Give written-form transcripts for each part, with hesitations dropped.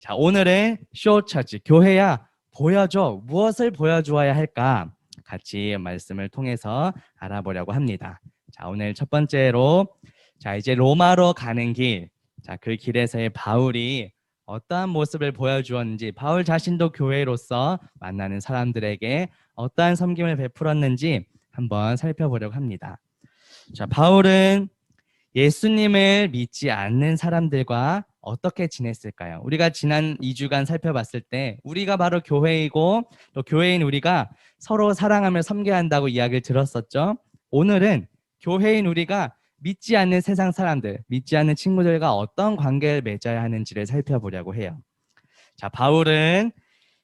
자, 오늘은 쇼처치, 교회야 보여줘. 무엇을 보여주어야 할까? 같이 말씀을 통해서 알아보려고 합니다. 자, 오늘 첫 번째로 자, 이제 로마로 가는 길. 자, 그 길에서의 바울이 어떠한 모습을 보여주었는지, 바울 자신도 교회로서 만나는 사람들에게 어떠한 섬김을 베풀었는지 한번 살펴보려고 합니다. 자, 바울은 예수님을 믿지 않는 사람들과 어떻게 지냈을까요? 우리가 지난 2주간 살펴봤을 때 우리가 바로 교회이고 또 교회인 우리가 서로 사랑하며 섬겨야 한다고 이야기를 들었었죠. 오늘은 교회인 우리가 믿지 않는 세상 사람들, 믿지 않는 친구들과 어떤 관계를 맺어야 하는지를 살펴보려고 해요. 자, 바울은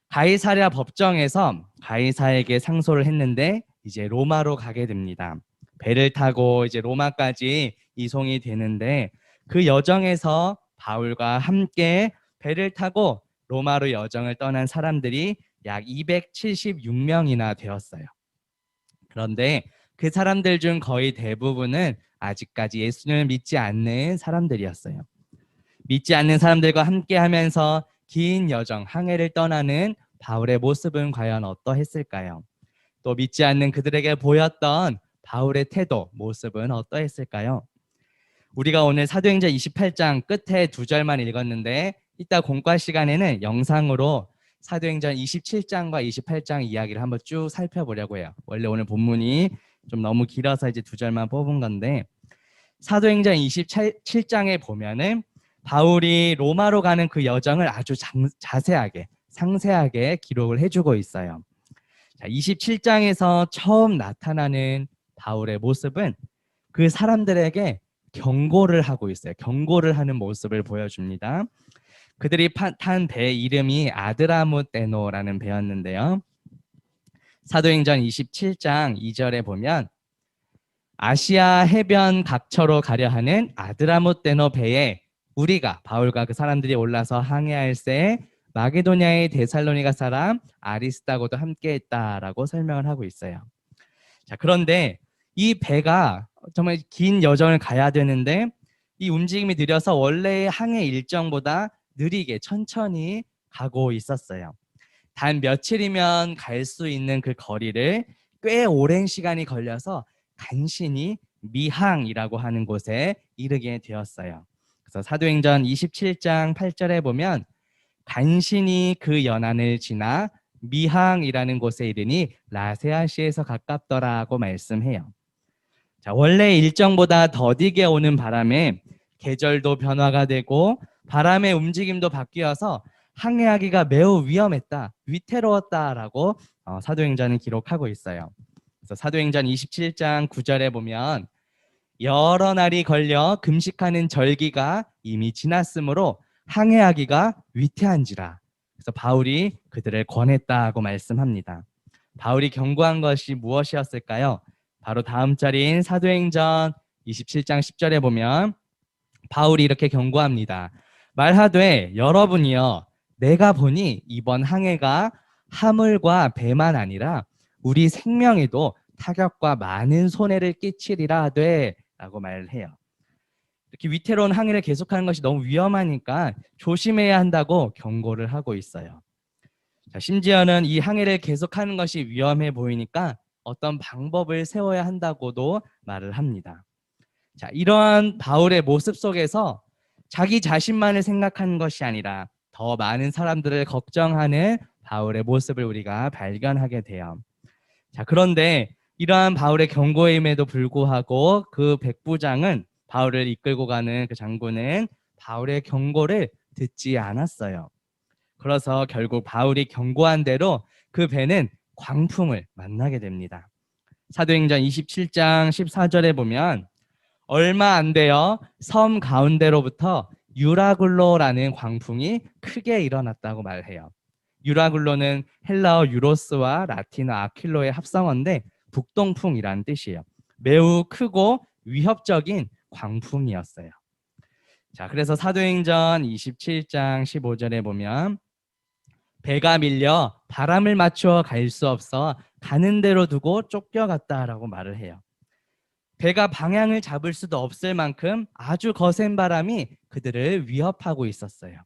가이사랴 법정에서 가이사에게 상소를 했는데 이제 로마로 가게 됩니다. 배를 타고 이제 로마까지 이송이 되는데 그 여정에서 바울과 함께 배를 타고 로마로 여정을 떠난 사람들이 약 276명이나 되었어요. 그런데 그 사람들 중 거의 대부분은 아직까지 예수님을 믿지 않는 사람들이었어요. 믿지 않는 사람들과 함께 하면서 긴 여정, 항해를 떠나는 바울의 모습은 과연 어떠했을까요? 또 믿지 않는 그들에게 보였던 바울의 태도, 모습은 어떠했을까요? 우리가 오늘 사도행전 28장 끝에 2절만 읽었는데 이따 공과 시간에는 영상으로 사도행전 27장과 28장 이야기를 한번 쭉 살펴보려고 해요. 원래 오늘 본문이 좀 너무 길어서 이제 2절만 뽑은 건데 사도행전 27장에 보면은 바울이 로마로 가는 그 여정을 아주 자세하게 상세하게 기록을 해주고 있어요. 자, 27장에서 처음 나타나는 바울의 모습은 그 사람들에게 경고를 하고 있어요. 경고를 하는 모습을 보여줍니다. 그들이 탄 배 이름이 아드라무테노라는 배였는데요. 사도행전 27장 2절에 보면 아시아 해변 각처로 가려 하는 아드라무테노 배에 우리가 바울과 그 사람들이 올라서 항해할새 마게도냐의 데살로니가 사람 아리스다고도 함께했다라고 설명을 하고 있어요. 자, 그런데 이 배가 정말 긴 여정을 가야 되는데 이 움직임이 느려서 원래의 항해 일정보다 느리게 천천히 가고 있었어요. 단 며칠이면 갈 수 있는 그 거리를 꽤 오랜 시간이 걸려서 간신히 미항이라고 하는 곳에 이르게 되었어요. 그래서 사도행전 27장 8절에 보면 간신히 그 연안을 지나 미항이라는 곳에 이르니 라세아시에서 가깝더라고 말씀해요. 자, 원래 일정보다 더디게 오는 바람에 계절도 변화가 되고 바람의 움직임도 바뀌어서 항해하기가 매우 위험했다, 위태로웠다라고 사도행전은 기록하고 있어요. 그래서 사도행전 27장 9절에 보면 여러 날이 걸려 금식하는 절기가 이미 지났으므로 항해하기가 위태한지라. 그래서 바울이 그들을 권했다고 말씀합니다. 바울이 경고한 것이 무엇이었을까요? 바로 다음 절인 사도행전 27장 10절에 보면 바울이 이렇게 경고합니다. 말하되 여러분이여 내가 보니 이번 항해가 하물과 배만 아니라 우리 생명에도 타격과 많은 손해를 끼치리라 하되 라고 말을 해요. 이렇게 위태로운 항해를 계속하는 것이 너무 위험하니까 조심해야 한다고 경고를 하고 있어요. 자, 심지어는 이 항해를 계속하는 것이 위험해 보이니까 어떤 방법을 세워야 한다고도 말을 합니다. 자, 이러한 바울의 모습 속에서 자기 자신만을 생각하는 것이 아니라 더 많은 사람들을 걱정하는 바울의 모습을 우리가 발견하게 돼요. 자, 그런데 이러한 바울의 경고임에도 불구하고 그 백부장은 바울을 이끌고 가는 그 장군은 바울의 경고를 듣지 않았어요. 그래서 결국 바울이 경고한 대로 그 배는 광풍을 만나게 됩니다. 사도행전 27장 14절에 보면 얼마 안 되어 섬 가운데로부터 유라굴로라는 광풍이 크게 일어났다고 말해요. 유라굴로는 헬라어 유로스와 라틴어 아퀼로의 합성어인데 북동풍이라는 뜻이에요. 매우 크고 위협적인 광풍이었어요. 자, 그래서 사도행전 27장 15절에 보면 배가 밀려 바람을 맞추어 갈 수 없어 가는 대로 두고 쫓겨갔다라고 말을 해요. 배가 방향을 잡을 수도 없을 만큼 아주 거센 바람이 그들을 위협하고 있었어요.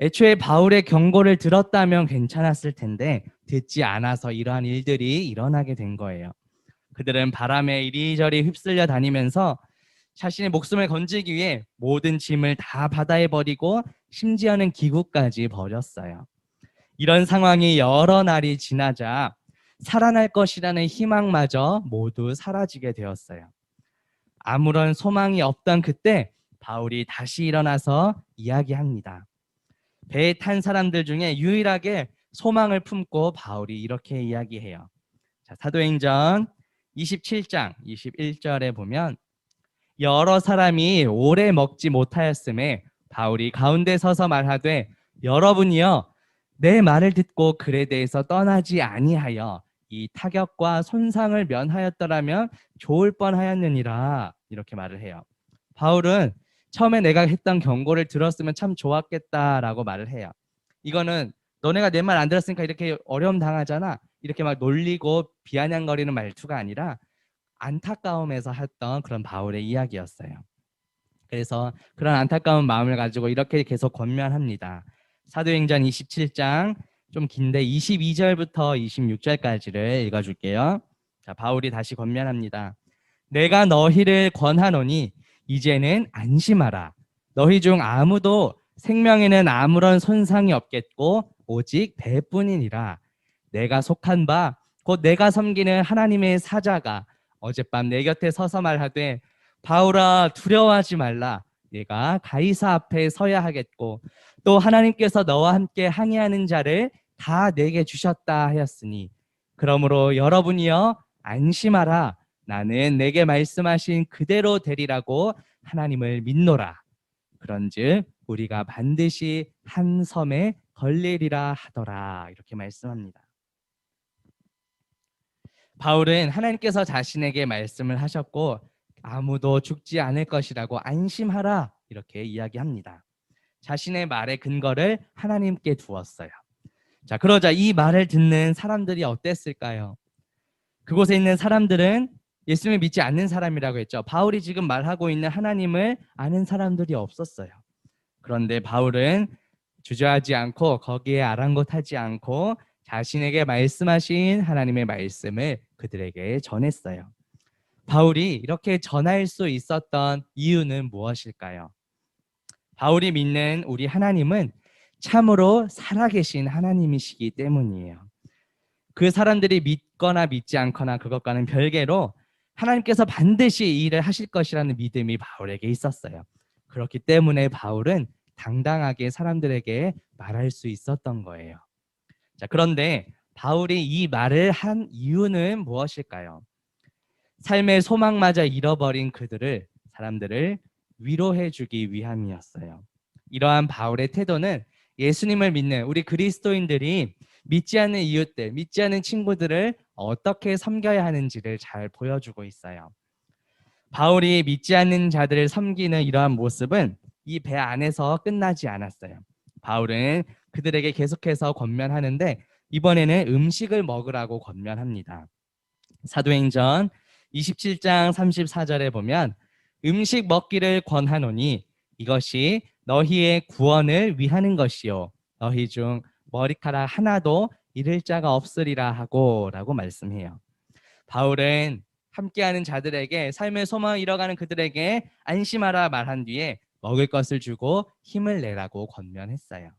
애초에 바울의 경고를 들었다면 괜찮았을 텐데 듣지 않아서 이러한 일들이 일어나게 된 거예요. 그들은 바람에 이리저리 휩쓸려 다니면서 자신의 목숨을 건지기 위해 모든 짐을 다 바다에 버리고 심지어는 기구까지 버렸어요. 이런 상황이 여러 날이 지나자 살아날 것이라는 희망마저 모두 사라지게 되었어요. 아무런 소망이 없던 그때 바울이 다시 일어나서 이야기합니다. 배에 탄 사람들 중에 유일하게 소망을 품고 바울이 이렇게 이야기해요. 자, 사도행전 27장 21절에 보면 여러 사람이 오래 먹지 못하였음에 바울이 가운데 서서 말하되 여러분이여 내 말을 듣고 그레데에서 떠나지 아니하여 이 타격과 손상을 면하였더라면 좋을 뻔하였느니라 이렇게 말을 해요. 바울은 처음에 내가 했던 경고를 들었으면 참 좋았겠다라고 말을 해요. 이거는 너네가 내 말 안 들었으니까 이렇게 어려움 당하잖아 이렇게 막 놀리고 비아냥거리는 말투가 아니라 안타까움에서 했던 그런 바울의 이야기였어요. 그래서 그런 안타까운 마음을 가지고 이렇게 계속 권면합니다. 사도행전 27장 좀 긴데 22절부터 26절까지를 읽어줄게요. 자, 바울이 다시 권면합니다. 내가 너희를 권하노니 이제는 안심하라. 너희 중 아무도 생명에는 아무런 손상이 없겠고 오직 배뿐이니라. 내가 속한 바 곧 내가 섬기는 하나님의 사자가 어젯밤 내 곁에 서서 말하되 바울아 두려워하지 말라. 네가 가이사 앞에 서야 하겠고 또 하나님께서 너와 함께 항해하는 자를 다 내게 주셨다 하였으니 그러므로 여러분이여 안심하라. 나는 내게 말씀하신 그대로 되리라고 하나님을 믿노라. 그런즉 우리가 반드시 한 섬에 걸리리라 하더라. 이렇게 말씀합니다. 바울은 하나님께서 자신에게 말씀을 하셨고 아무도 죽지 않을 것이라고 안심하라 이렇게 이야기합니다. 자신의 말의 근거를 하나님께 두었어요. 자, 그러자 이 말을 듣는 사람들이 어땠을까요? 그곳에 있는 사람들은 예수님을 믿지 않는 사람이라고 했죠. 바울이 지금 말하고 있는 하나님을 아는 사람들이 없었어요. 그런데 바울은 주저하지 않고 거기에 아랑곳하지 않고 자신에게 말씀하신 하나님의 말씀을 그들에게 전했어요. 바울이 이렇게 전할 수 있었던 이유는 무엇일까요? 바울이 믿는 우리 하나님은 참으로 살아계신 하나님이시기 때문이에요. 그 사람들이 믿거나 믿지 않거나 그것과는 별개로 하나님께서 반드시 이 일을 하실 것이라는 믿음이 바울에게 있었어요. 그렇기 때문에 바울은 당당하게 사람들에게 말할 수 있었던 거예요. 자, 그런데 바울이 이 말을 한 이유는 무엇일까요? 삶의 소망마저 잃어버린 사람들을 위로해 주기 위함이었어요. 이러한 바울의 태도는 예수님을 믿는 우리 그리스도인들이 믿지 않는 이웃들, 믿지 않는 친구들을 어떻게 섬겨야 하는지를 잘 보여주고 있어요. 바울이 믿지 않는 자들을 섬기는 이러한 모습은 이 배 안에서 끝나지 않았어요. 바울은 그들에게 계속해서 권면하는데 이번에는 음식을 먹으라고 권면합니다. 사도행전 27장 34절에 보면 음식 먹기를 권하노니 이것이 너희의 구원을 위하는 것이요 너희 중 머리카락 하나도 잃을 자가 없으리라 하고 라고 말씀해요. 바울은 함께하는 자들에게 삶의 소망을 잃어가는 그들에게 안심하라 말한 뒤에 먹을 것을 주고 힘을 내라고 권면했어요.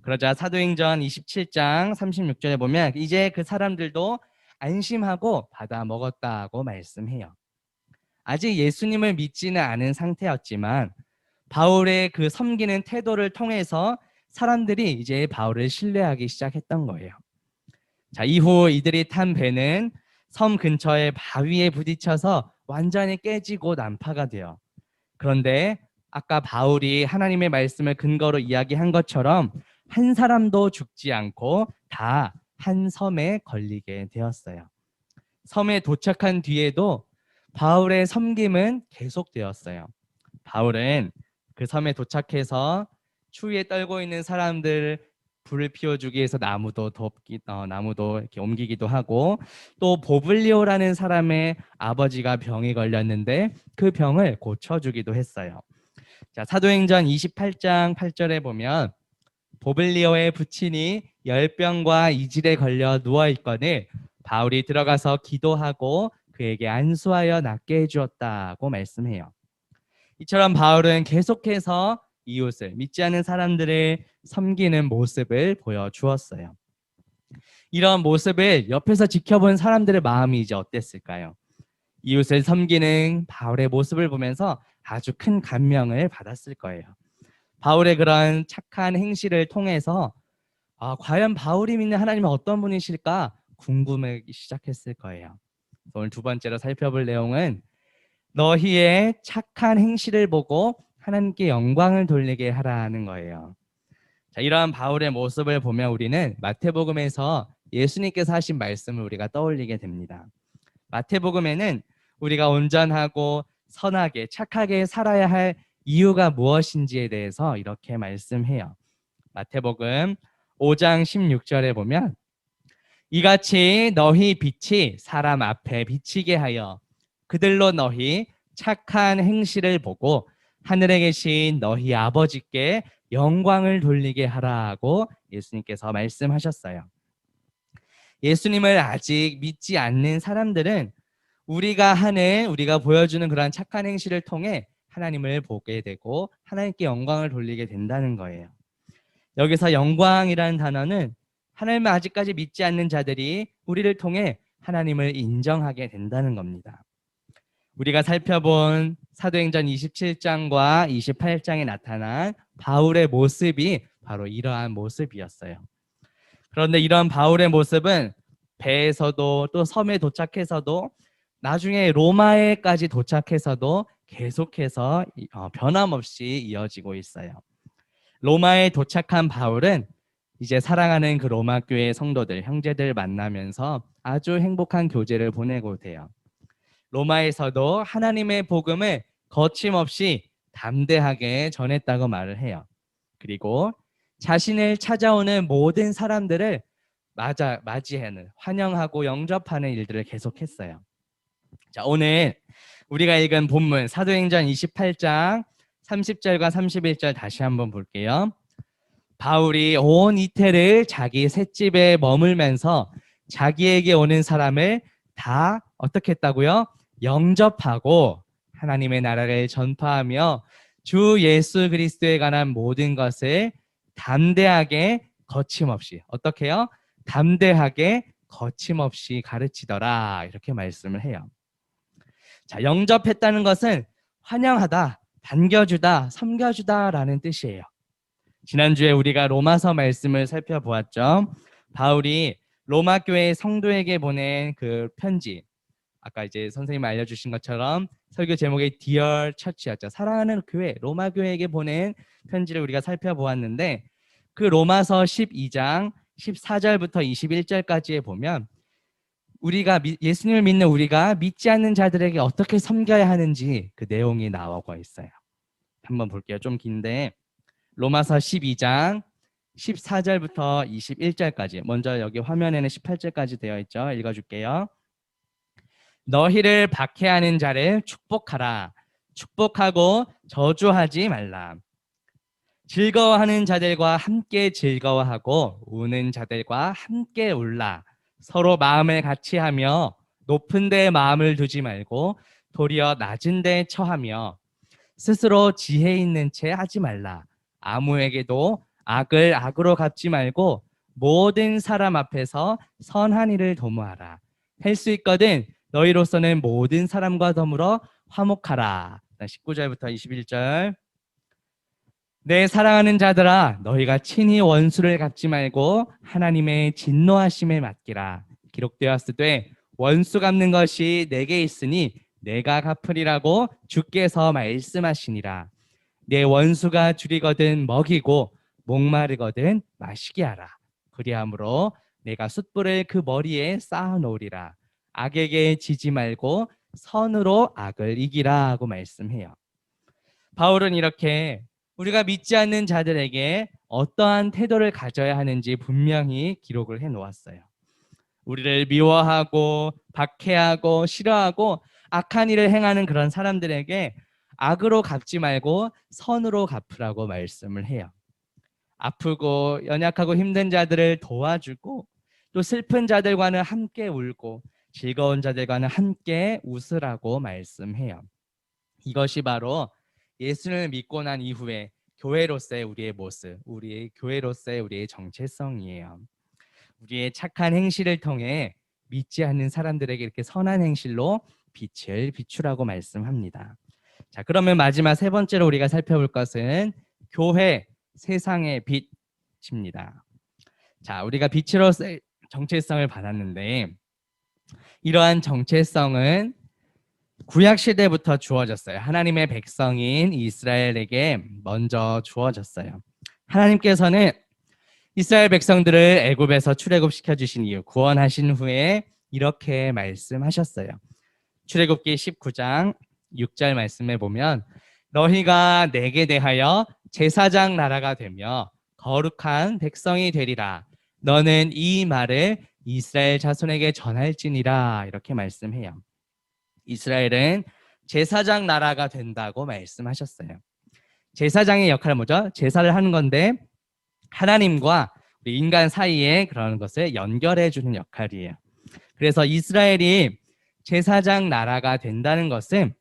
그러자 사도행전 27장 36절에 보면 이제 그 사람들도 안심하고 받아 먹었다고 말씀해요. 아직 예수님을 믿지는 않은 상태였지만 바울의 그 섬기는 태도를 통해서 사람들이 이제 바울을 신뢰하기 시작했던 거예요. 자, 이후 이들이 탄 배는 섬 근처의 바위에 부딪혀서 완전히 깨지고 난파가 돼요. 그런데 아까 바울이 하나님의 말씀을 근거로 이야기한 것처럼 한 사람도 죽지 않고 다 한 섬에 걸리게 되었어요. 섬에 도착한 뒤에도 바울의 섬김은 계속되었어요. 바울은 그 섬에 도착해서 추위에 떨고 있는 사람들 불을 피워주기 위해서 나무도 이렇게 옮기기도 하고 또 보블리오라는 사람의 아버지가 병이 걸렸는데 그 병을 고쳐주기도 했어요. 자, 사도행전 28장 8절에 보면 보블리오의 부친이 열병과 이질에 걸려 누워 있거늘 바울이 들어가서 기도하고 그에게 안수하여 낫게 해주었다고 말씀해요. 이처럼 바울은 계속해서 이웃을 믿지 않는 사람들을 섬기는 모습을 보여주었어요. 이런 모습을 옆에서 지켜본 사람들의 마음이 이제 어땠을까요? 이웃을 섬기는 바울의 모습을 보면서 아주 큰 감명을 받았을 거예요. 바울의 그런 착한 행실을 통해서 과연 바울이 믿는 하나님은 어떤 분이실까 궁금하기 시작했을 거예요. 오늘 두 번째로 살펴볼 내용은 너희의 착한 행실을 보고 하나님께 영광을 돌리게 하라는 거예요. 자, 이러한 바울의 모습을 보면 우리는 마태복음에서 예수님께서 하신 말씀을 우리가 떠올리게 됩니다. 마태복음에는 우리가 온전하고 선하게 착하게 살아야 할 이유가 무엇인지에 대해서 이렇게 말씀해요. 마태복음 5장 16절에 보면 이같이 너희 빛이 사람 앞에 비치게 하여 그들로 너희 착한 행실을 보고 하늘에 계신 너희 아버지께 영광을 돌리게 하라고 예수님께서 말씀하셨어요. 예수님을 아직 믿지 않는 사람들은 우리가 보여주는 그러한 착한 행실을 통해 하나님을 보게 되고 하나님께 영광을 돌리게 된다는 거예요. 여기서 영광이라는 단어는 하나님을 아직까지 믿지 않는 자들이 우리를 통해 하나님을 인정하게 된다는 겁니다. 우리가 살펴본 사도행전 27장과 28장에 나타난 바울의 모습이 바로 이러한 모습이었어요. 그런데 이런 바울의 모습은 배에서도 또 섬에 도착해서도 나중에 로마에까지 도착해서도 계속해서 변함없이 이어지고 있어요. 로마에 도착한 바울은 이제 사랑하는 그 로마 교회 성도들, 형제들 만나면서 아주 행복한 교제를 보내고 돼요. 로마에서도 하나님의 복음을 거침없이 담대하게 전했다고 말을 해요. 그리고 자신을 찾아오는 모든 사람들을 맞이하는, 환영하고 영접하는 일들을 계속했어요. 자, 오늘 우리가 읽은 본문 사도행전 28장 30절과 31절 다시 한번 볼게요. 바울이 온 이태를 자기 셋집에 머물면서 자기에게 오는 사람을 다 어떻게 했다고요? 영접하고 하나님의 나라를 전파하며 주 예수 그리스도에 관한 모든 것을 담대하게 거침없이 어떻게 해요? 담대하게 거침없이 가르치더라 이렇게 말씀을 해요. 자, 영접했다는 것은 환영하다, 반겨주다, 섬겨주다라는 뜻이에요. 지난주에 우리가 로마서 말씀을 살펴보았죠. 바울이 로마 교회 성도에게 보낸 그 편지, 아까 이제 선생님이 알려주신 것처럼 설교 제목이 Dear Church였죠. 사랑하는 교회, 로마 교회에게 보낸 편지를 우리가 살펴보았는데 그 로마서 12장 14절부터 21절까지에 보면 우리가 예수님을 믿는 우리가 믿지 않는 자들에게 어떻게 섬겨야 하는지 그 내용이 나오고 있어요. 한번 볼게요. 좀 긴데 로마서 12장 14절부터 21절까지, 먼저 여기 화면에는 18절까지 되어 있죠. 읽어줄게요. 너희를 박해하는 자를 축복하라. 축복하고 저주하지 말라. 즐거워하는 자들과 함께 즐거워하고 우는 자들과 함께 울라. 서로 마음을 같이 하며 높은 데 마음을 두지 말고 도리어 낮은 데 처하며 스스로 지혜 있는 채 하지 말라. 아무에게도 악을 악으로 갚지 말고 모든 사람 앞에서 선한 일을 도모하라. 할 수 있거든 너희로서는 모든 사람과 더불어 화목하라. 19절부터 21절. 내 사랑하는 자들아, 너희가 친히 원수를 갚지 말고 하나님의 진노하심에 맡기라. 기록되었으되 원수 갚는 것이 내게 있으니 내가 갚으리라고 주께서 말씀하시니라. 내 원수가 줄이거든 먹이고 목마르거든 마시게 하라. 그리함으로 내가 숯불을 그 머리에 쌓아 놓으리라. 악에게 지지 말고 선으로 악을 이기라 하고 말씀해요. 바울은 이렇게 우리가 믿지 않는 자들에게 어떠한 태도를 가져야 하는지 분명히 기록을 해 놓았어요. 우리를 미워하고 박해하고 싫어하고 악한 일을 행하는 그런 사람들에게 악으로 갚지 말고 선으로 갚으라고 말씀을 해요. 아프고 연약하고 힘든 자들을 도와주고 또 슬픈 자들과는 함께 울고 즐거운 자들과는 함께 웃으라고 말씀해요. 이것이 바로 예수를 믿고 난 이후에 교회로서의 우리의 모습, 우리의 교회로서의 우리의 정체성이에요. 우리의 착한 행실을 통해 믿지 않는 사람들에게 이렇게 선한 행실로 빛을 비추라고 말씀합니다. 자, 그러면 마지막 세 번째로 우리가 살펴볼 것은 교회, 세상의 빛입니다. 자, 우리가 빛으로서의 정체성을 받았는데 이러한 정체성은 구약 시대부터 주어졌어요. 하나님의 백성인 이스라엘에게 먼저 주어졌어요. 하나님께서는 이스라엘 백성들을 애굽에서 출애굽시켜 주신 이후 구원하신 후에 이렇게 말씀하셨어요. 출애굽기 19장 6절 말씀에 보면 너희가 내게 대하여 제사장 나라가 되며 거룩한 백성이 되리라. 너는 이 말을 이스라엘 자손에게 전할지니라. 이렇게 말씀해요. 이스라엘은 제사장 나라가 된다고 말씀하셨어요. 제사장의 역할은 뭐죠? 제사를 하는 건데 하나님과 우리 인간 사이에 그런 것을 연결해 주는 역할이에요. 그래서 이스라엘이 제사장 나라가 된다는 것은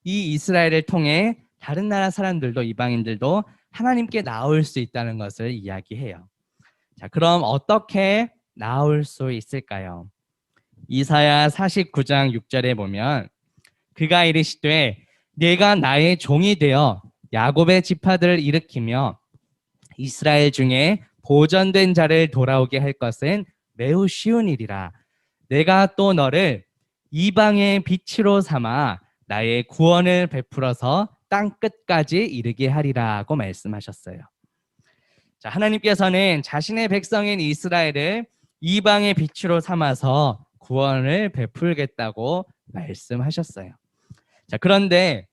이 이스라엘을 통해 다른 나라 사람들도 이방인들도 하나님께 나올 수 있다는 것을 이야기해요. 자, 그럼 어떻게 나올 수 있을까요? 이사야 49장 6절에 보면 그가 이르시되 내가 나의 종이 되어 야곱의 지파들을 일으키며 이스라엘 중에 보전된 자를 돌아오게 할 것은 매우 쉬운 일이라. 내가 또 너를 이방의 빛으로 삼아 나의 구원을 베풀어서 땅 끝까지 이르게 하리라고 말씀하셨어요. 자, 하나님께서는 자신의 백성인 이스라엘을 이방의 빛으로 삼아서 구원을 베풀겠다고 말씀하셨어요. 자, 그런데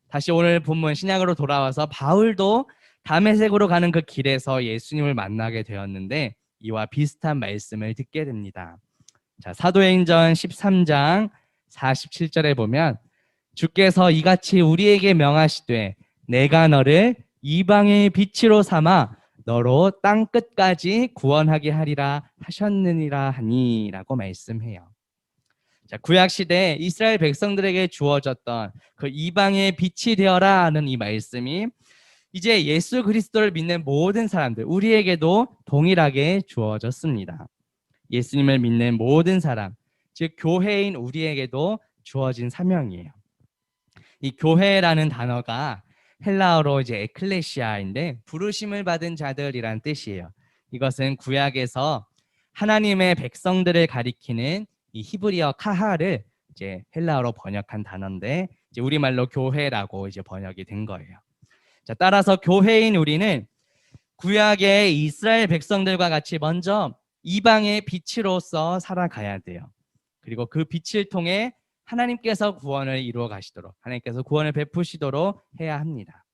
다시 오늘 본문 신약으로 돌아와서 바울도 다메섹으로 가는 그 길에서 예수님을 만나게 되었는데 이와 비슷한 말씀을 듣게 됩니다. 자, 사도행전 13장 47절에 보면 주께서 이같이 우리에게 명하시되 내가 너를 이방의 빛으로 삼아 너로 땅 끝까지 구원하게 하리라 하셨느니라 하니라고 말씀해요. 자, 구약 시대 이스라엘 백성들에게 주어졌던 그 이방의 빛이 되어라 하는 이 말씀이 이제 예수 그리스도를 믿는 모든 사람들, 우리에게도 동일하게 주어졌습니다. 예수님을 믿는 모든 사람, 즉 교회인 우리에게도 주어진 사명이에요. 이 교회라는 단어가 헬라어로 이제 에클레시아인데 부르심을 받은 자들이란 뜻이에요. 이것은 구약에서 하나님의 백성들을 가리키는 이 히브리어 카하를 이제 헬라어로 번역한 단어인데 이제 우리말로 교회라고 이제 번역이 된 거예요. 자, 따라서 교회인 우리는 구약의 이스라엘 백성들과 같이 먼저 이방의 빛으로서 살아가야 돼요. 그리고 그 빛을 통해 하나님께서 구원을 이루어 가시도록, 하나님께서 구원을 베푸시도록 해야 합니다.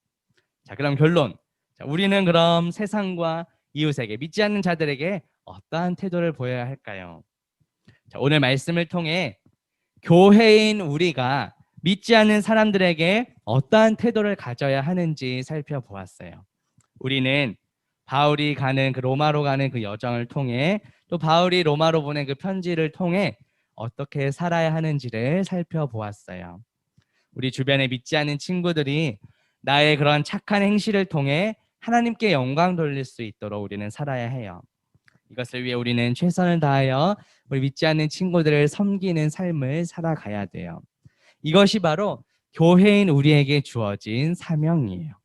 자, 그럼 결론. 자, 우리는 그럼 세상과 이웃에게, 믿지 않는 자들에게 어떠한 태도를 보여야 할까요? 자, 오늘 말씀을 통해 교회인 우리가 믿지 않는 사람들에게 어떠한 태도를 가져야 하는지 살펴보았어요. 우리는 바울이 가는 그 로마로 가는 그 여정을 통해 또 바울이 로마로 보낸 그 편지를 통해 어떻게 살아야 하는지를 살펴보았어요. 우리 주변에 믿지 않는 친구들이 나의 그런 착한 행실을 통해 하나님께 영광 돌릴 수 있도록 우리는 살아야 해요. 이것을 위해 우리는 최선을 다하여 우리 믿지 않는 친구들을 섬기는 삶을 살아가야 돼요. 이것이 바로 교회인 우리에게 주어진 사명이에요.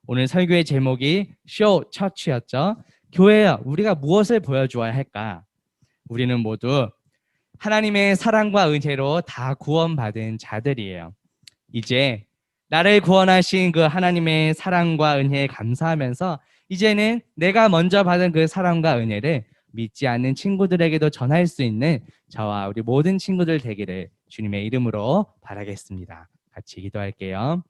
오늘 설교의 제목이 쇼 처치였죠. 교회야, 우리가 무엇을 보여주어야 할까? 우리는 모두 하나님의 사랑과 은혜로 다 구원받은 자들이에요. 이제 나를 구원하신 그 하나님의 사랑과 은혜에 감사하면서 이제는 내가 먼저 받은 그 사랑과 은혜를 믿지 않는 친구들에게도 전할 수 있는 저와 우리 모든 친구들 되기를 주님의 이름으로 바라겠습니다. 같이 기도할게요.